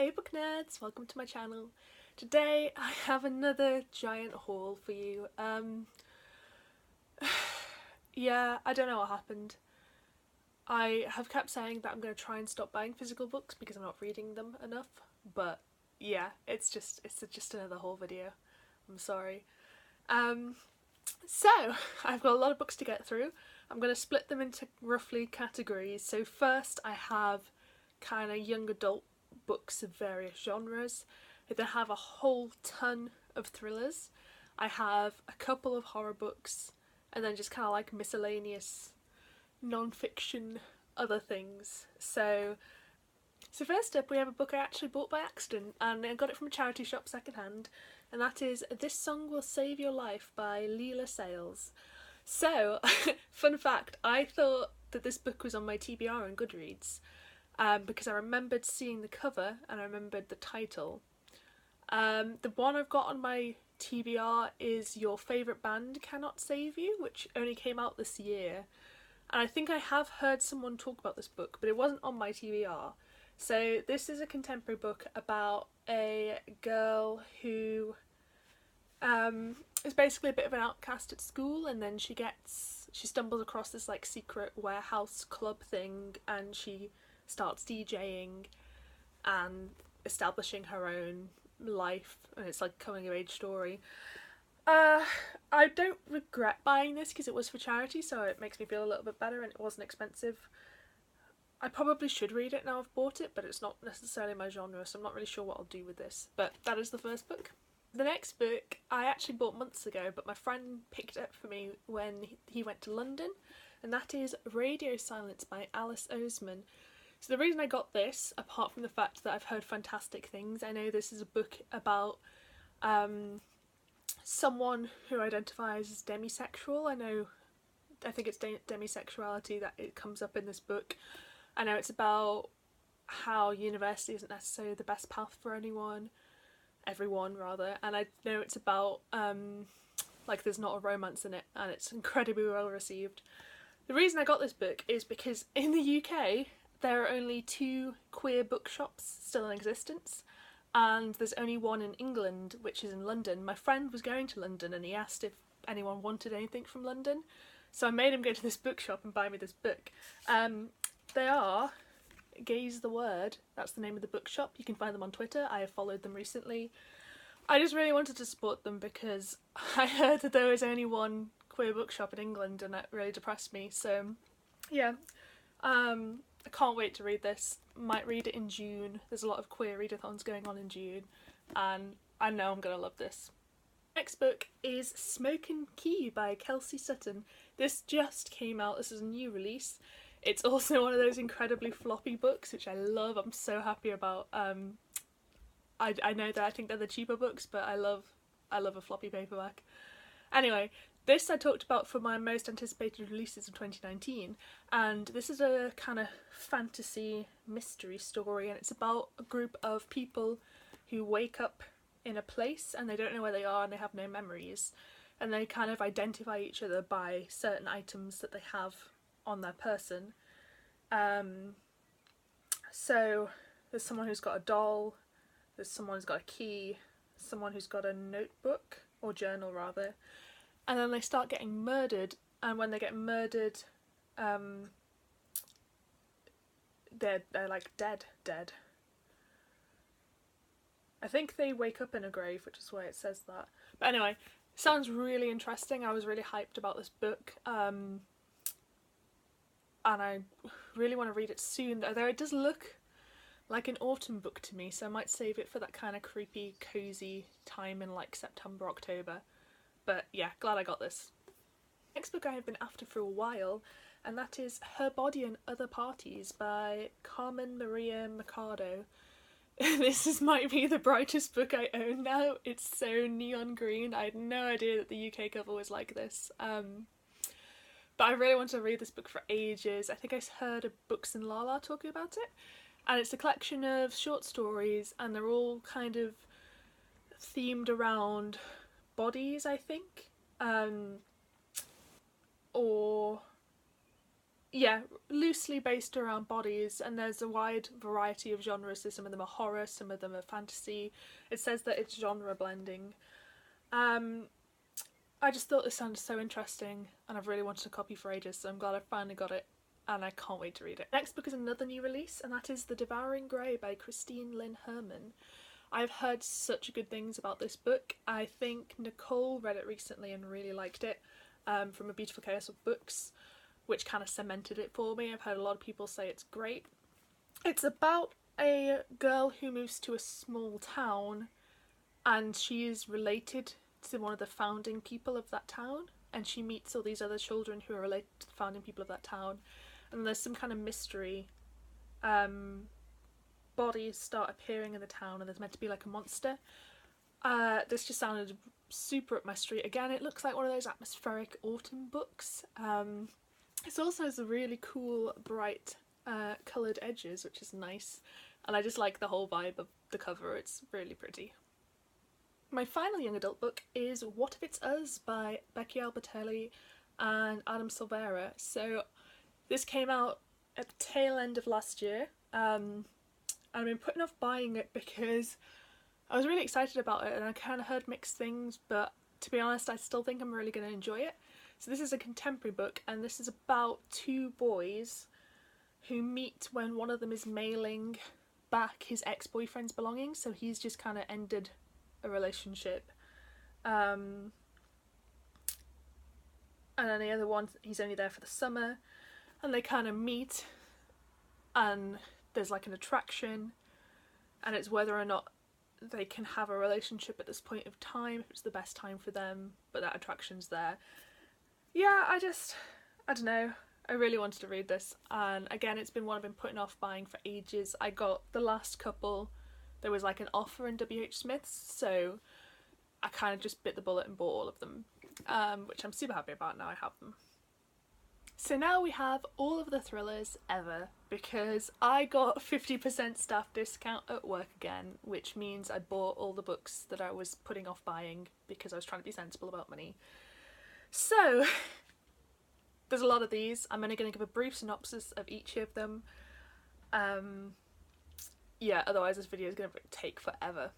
Hey book nerds, welcome to my channel. Today I have another giant haul for you. Yeah, I don't know what happened. I have kept saying that I'm going to try and stop buying physical books because I'm not reading them enough, but yeah, it's just another haul video. I'm sorry. So I've got a lot of books to get through. I'm going to split them into roughly categories. So first I have kind of young adult books of various genres. I then have a whole ton of thrillers. I have a couple of horror books, and then just kind of like miscellaneous non-fiction other things. So first up we have a book I actually bought by accident, and I got it from a charity shop secondhand, and that is This Song Will Save Your Life by Leila Sales. So, fun fact, I thought that this book was on my TBR on Goodreads, because I remembered seeing the cover and I remembered the title. The one I've got on my TBR is Your Favourite Band Cannot Save You, which only came out this year. And I think I have heard someone talk about this book, but it wasn't on my TBR. So this is a contemporary book about a girl who is basically a bit of an outcast at school, and then she stumbles across this like secret warehouse club thing, and she starts DJing and establishing her own life, and it's like a coming of age story. I don't regret buying this because it was for charity, so it makes me feel a little bit better, and it wasn't expensive. I probably should read it now I've bought it, but it's not necessarily my genre, so I'm not really sure what I'll do with this. But that is the first book. The next book I actually bought months ago, but my friend picked it up for me when he went to London, and that is Radio Silence by Ouseman. So the reason I got this, apart from the fact that I've heard fantastic things, I know this is a book about someone who identifies as demisexual. I think it's demisexuality that it comes up in this book. I know it's about how university isn't necessarily the best path for everyone, and I know it's about like there's not a romance in it, and it's incredibly well received. The reason I got this book is because in the UK there are only 2 queer bookshops still in existence, and there's only one in England, which is in London. My friend was going to London and he asked if anyone wanted anything from London, so I made him go to this bookshop and buy me this book. They are Gaze the Word, that's the name of the bookshop. You can find them on Twitter. I have followed them recently. I just really wanted to support them because I heard that there was only one queer bookshop in England, and that really depressed me. So yeah, I can't wait to read this. Might read it in June. There's a lot of queer readathons going on in June, and I know I'm gonna love this. Next book is Smoke and Key by Kelsey Sutton. This just came out. This is a new release. It's also one of those incredibly floppy books, which I love. I'm so happy about. I know that I think they're the cheaper books, but I love a floppy paperback. Anyway, this I talked about for my most anticipated releases of 2019, and this is a kind of fantasy mystery story, and it's about a group of people who wake up in a place and they don't know where they are and they have no memories, and they kind of identify each other by certain items that they have on their person. So there's someone who's got a doll, there's someone who's got a key, someone who's got a notebook, or journal rather, and then they start getting murdered, and when they get murdered, they're like dead. I think they wake up in a grave, which is why it says that. But anyway, sounds really interesting. I was really hyped about this book, and I really want to read it soon, although it does look like an autumn book to me, so I might save it for that kind of creepy, cosy time in like September, October. But yeah, glad I got this. Next book I have been after for a while, and that is Her Body and Other Parties by Carmen Machado. This might be the brightest book I own now. It's so neon green. I had no idea that the UK cover was like this. But I really wanted to read this book for ages. I think I heard a Books and Lala talking about it, and it's a collection of short stories, and they're all kind of themed around bodies, I think, or yeah, loosely based around bodies, and there's a wide variety of genres. So some of them are horror, some of them are fantasy. It says that it's genre blending. I just thought this sounded so interesting, and I've really wanted a copy for ages, so I'm glad I finally got it, and I can't wait to read it. Next book is another new release, and that is The Devouring Grey by Lynn Herman. I've heard such good things about this book. I think Nicole read it recently and really liked it, from A Beautiful Chaos of Books, which kind of cemented it for me. I've heard a lot of people say it's great. It's about a girl who moves to a small town, and she is related to one of the founding people of that town, and she meets all these other children who are related to the founding people of that town, and there's some kind of mystery. Bodies start appearing in the town, and there's meant to be like a monster. This just sounded super up my street. Again, it looks like one of those atmospheric autumn books. It also has a really cool, bright, coloured edges, which is nice, and I just like the whole vibe of the cover. It's really pretty. My final young adult book is What If It's Us by Becky Albertalli and Adam Silvera. So this came out at the tail end of last year, and I've been putting off buying it because I was really excited about it and I kind of heard mixed things, but to be honest I still think I'm really going to enjoy it. So this is a contemporary book, and this is about two boys who meet when one of them is mailing back his ex-boyfriend's belongings, so he's just kind of ended a relationship, and then the other one, he's only there for the summer, and they kind of meet and there's like an attraction, and it's whether or not they can have a relationship at this point of time, if it's the best time for them, but that attraction's there. Yeah, I don't know, I really wanted to read this, and again it's been one I've been putting off buying for ages. I got the last couple, there was like an offer in WH Smith's, so I kind of just bit the bullet and bought all of them, which I'm super happy about now I have them. So now we have all of the thrillers ever, because I got 50% staff discount at work again, which means I bought all the books that I was putting off buying because I was trying to be sensible about money. So there's a lot of these. I'm only going to give a brief synopsis of each of them. Yeah, otherwise this video is going to take forever.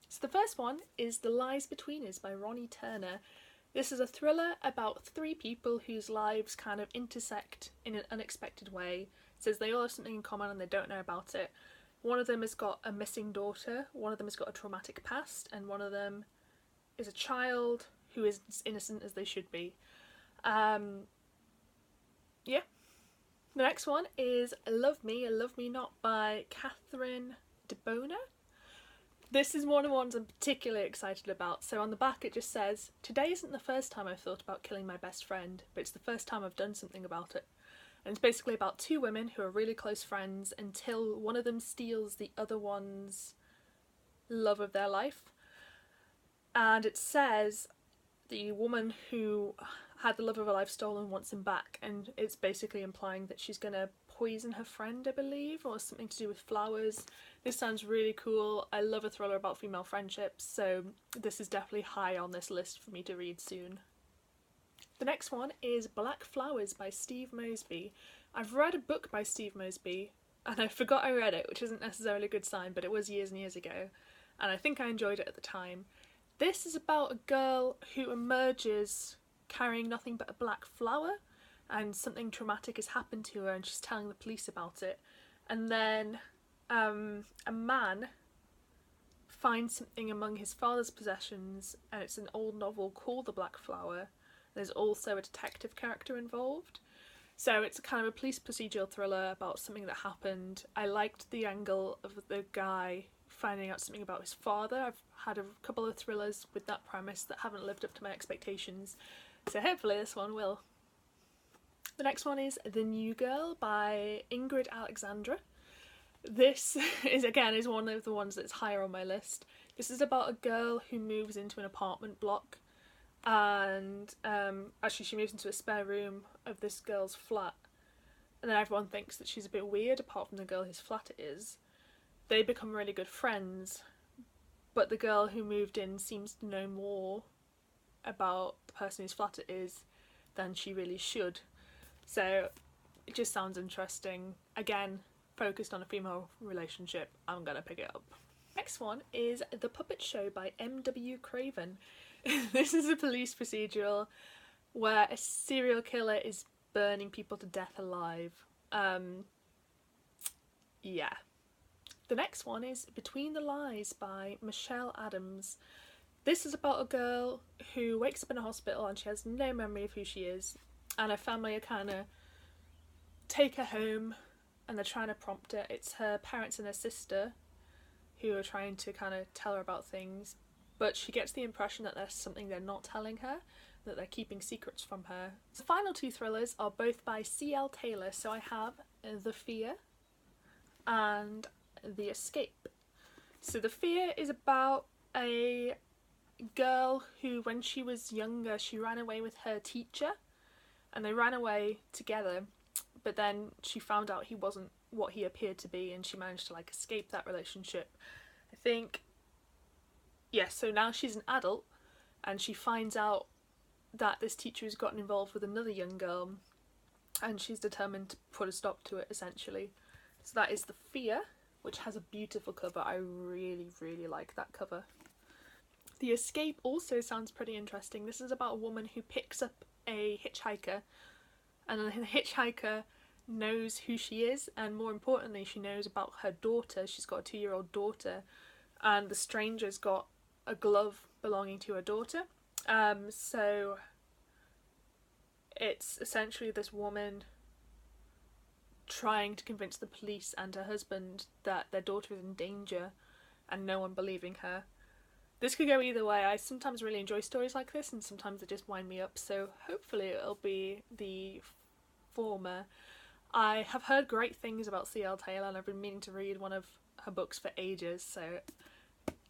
So the first one is The Lies Between Us by Ronnie Turner. This is a thriller about three people whose lives kind of intersect in an unexpected way. It says they all have something in common and they don't know about it. One of them has got a missing daughter, one of them has got a traumatic past, and one of them is a child who is as innocent as they should be. Yeah. The next one is Love Me Not by Katherine Debona. This is one of the ones I'm particularly excited about. So on the back it just says, "Today isn't the first time I've thought about killing my best friend, but it's the first time I've done something about it." And it's basically about two women who are really close friends until one of them steals the other one's love of their life. And it says the woman who had the love of her life stolen wants him back, and it's basically implying that she's gonna poison her friend, I believe, or something to do with flowers. This sounds really cool. I love a thriller about female friendships, so this is definitely high on this list for me to read soon. The next one is Black Flowers by Steve Mosby. I've read a book by Steve Mosby, and I forgot I read it, which isn't necessarily a good sign, but it was years and years ago, and I think I enjoyed it at the time. This is about a girl who emerges carrying nothing but a black flower, and something traumatic has happened to her and she's telling the police about it. And then a man finds something among his father's possessions, and it's an old novel called The Black Flower. There's also a detective character involved. So it's a kind of a police procedural thriller about something that happened. I liked the angle of the guy finding out something about his father. I've had a couple of thrillers with that premise that haven't lived up to my expectations, so hopefully this one will. The next one is The New Girl by Ingrid Alexandra. This is one of the ones that's higher on my list. This is about a girl who moves into an apartment block, and actually she moves into a spare room of this girl's flat, and then everyone thinks that she's a bit weird apart from the girl whose flat it is. They become really good friends, but the girl who moved in seems to know more about the person whose flat it is than she really should. So it just sounds interesting. Again, focused on a female relationship, I'm gonna pick it up. Next one is The Puppet Show by M.W. Craven. This is a police procedural where a serial killer is burning people to death alive. Yeah. The next one is Between the Lies by Michelle Adams. This is about a girl who wakes up in a hospital and she has no memory of who she is, and her family are kind of take her home and they're trying to prompt her. It's her parents and her sister who are trying to kind of tell her about things, but she gets the impression that there's something they're not telling her, that they're keeping secrets from her. The final two thrillers are both by C.L. Taylor, so I have The Fear and The Escape. So The Fear is about a girl who, when she was younger, she ran away with her teacher, and they ran away together, but then she found out he wasn't what he appeared to be, and she managed to like escape that relationship. I think, yeah, so now she's an adult and she finds out that this teacher has gotten involved with another young girl, and she's determined to put a stop to it, essentially. So that is The Fear, which has a beautiful cover. I really, really like that cover. The Escape also sounds pretty interesting. This is about a woman who picks up a hitchhiker, and then the hitchhiker knows who she is, and more importantly, she knows about her daughter. She's got a 2-year-old daughter, and the stranger's got a glove belonging to her daughter. So it's essentially this woman trying to convince the police and her husband that their daughter is in danger, and no one believing her. This could go either way. I sometimes really enjoy stories like this, and sometimes they just wind me up, so hopefully it'll be the former. I have heard great things about C.L. Taylor, and I've been meaning to read one of her books for ages, so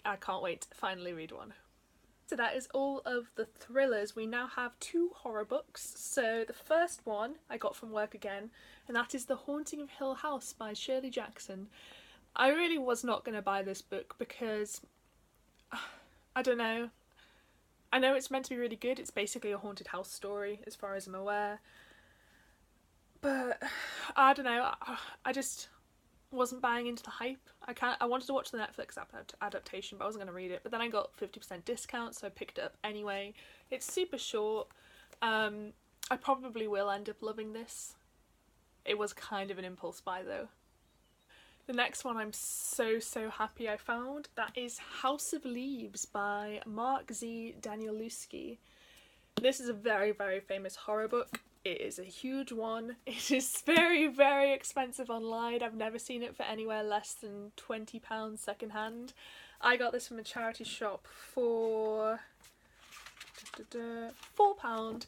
I can't wait to finally read one. So that is all of the thrillers. We now have 2 horror books. So the first one I got from work again, and that is The Haunting of Hill House by Shirley Jackson. I really was not going to buy this book because, I don't know, I know it's meant to be really good. It's basically a haunted house story as far as I'm aware. But I don't know, I just wasn't buying into the hype. I wanted to watch the Netflix adaptation, but I wasn't going to read it. But then I got 50% discount, so I picked it up anyway. It's super short. I probably will end up loving this. It was kind of an impulse buy though. The next one I'm so happy I found. That is House of Leaves by Mark Z. Danielewski. This is a very famous horror book. It is a huge one. It is very expensive online. I've never seen it for anywhere less than £20 secondhand. I got this from a charity shop for £4,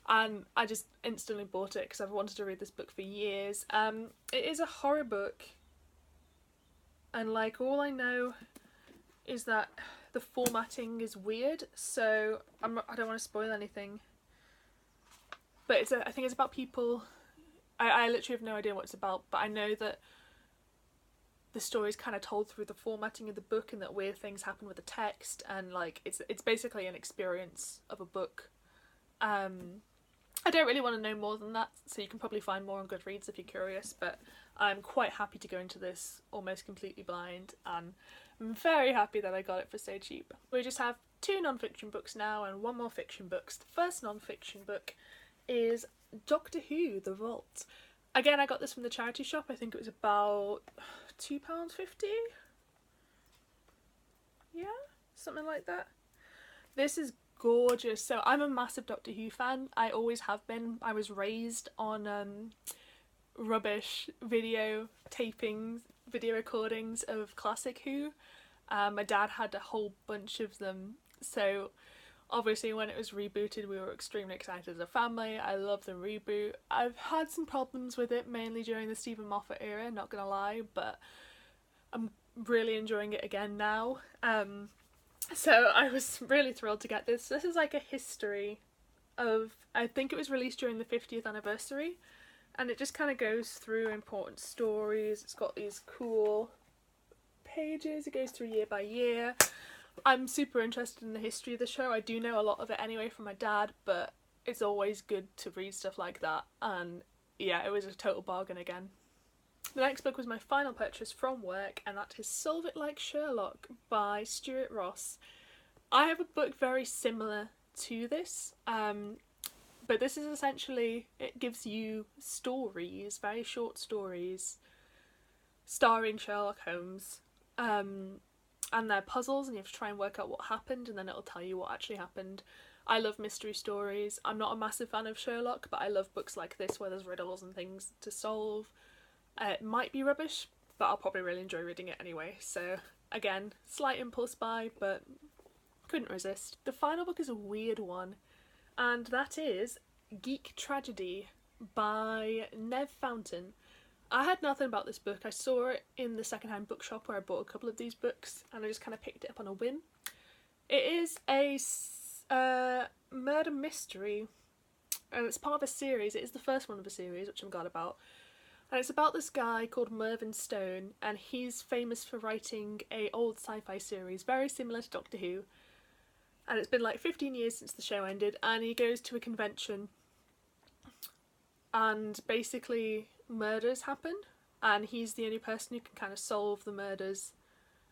and I just instantly bought it because I've wanted to read this book for years. It is a horror book, and like all I know is that the formatting is weird, so I don't want to spoil anything. But I think it's about people. I literally have no idea what it's about, but I know that the story is kind of told through the formatting of the book, and that weird things happen with the text, and like it's basically an experience of a book. I don't really want to know more than that, so you can probably find more on Goodreads if you're curious, but I'm quite happy to go into this almost completely blind, and I'm very happy that I got it for so cheap. We just have 2 non-fiction books now and 1 more fiction book. The first non-fiction book is Doctor Who, The Vault. Again, I got this from the charity shop. I think it was about £2.50? Yeah, something like that. This is gorgeous. So I'm a massive Doctor Who fan. I always have been. I was raised on rubbish video tapings, video recordings of classic Who. My dad had a whole bunch of them, so obviously when it was rebooted we were extremely excited as a family. I love the reboot. I've had some problems with it, mainly during the Stephen Moffat era, not gonna lie, but I'm really enjoying it again now. So I was really thrilled to get this. This is like a history of, I think it was released during the 50th anniversary, and it just kind of goes through important stories. It's got these cool pages, it goes through year by year. I'm super interested in the history of the show. I do know a lot of it anyway from my dad, but it's always good to read stuff like that, and yeah, it was a total bargain again. The next book was my final purchase from work, and that is Solve It Like Sherlock by Stewart Ross. I have a book very similar to this, but this is essentially, it gives you stories, very short stories, starring Sherlock Holmes, and they're puzzles, and you have to try and work out what happened, and then it'll tell you what actually happened. I love mystery stories. I'm not a massive fan of Sherlock, but I love books like this where there's riddles and things to solve. It might be rubbish, but I'll probably really enjoy reading it anyway. So again, slight impulse buy, but couldn't resist. The final book is a weird one, and that is Geek Tragedy by Nev Fountain. I had nothing about this book. I saw it in the secondhand bookshop where I bought a couple of these books, and I just kind of picked it up on a whim. It is a murder mystery, and it's part of a series. It is the first one of a series, which I'm glad about. And it's about this guy called Mervyn Stone, and he's famous for writing a old sci-fi series very similar to Doctor Who. And it's been like 15 years since the show ended, and he goes to a convention, and basically murders happen, and he's the only person who can kind of solve the murders,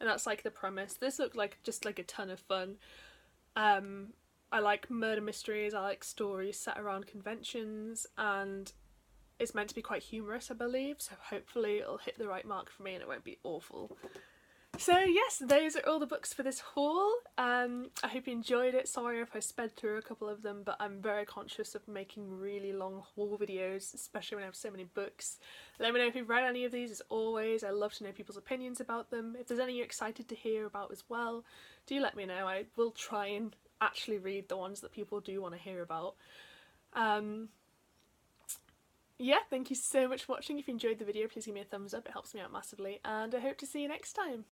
and that's like the premise. This looked like just like a ton of fun. I like murder mysteries, I like stories set around conventions, and it's meant to be quite humorous, I believe, so hopefully it'll hit the right mark for me and it won't be awful. So yes, those are all the books for this haul. I hope you enjoyed it. Sorry if I sped through a couple of them, but I'm very conscious of making really long haul videos, especially when I have so many books. Let me know if you've read any of these, as always. I love to know people's opinions about them. If there's any you're excited to hear about as well, do let me know. I will try and actually read the ones that people do want to hear about. Yeah, thank you so much for watching. If you enjoyed the video, please give me a thumbs up. It helps me out massively, and I hope to see you next time.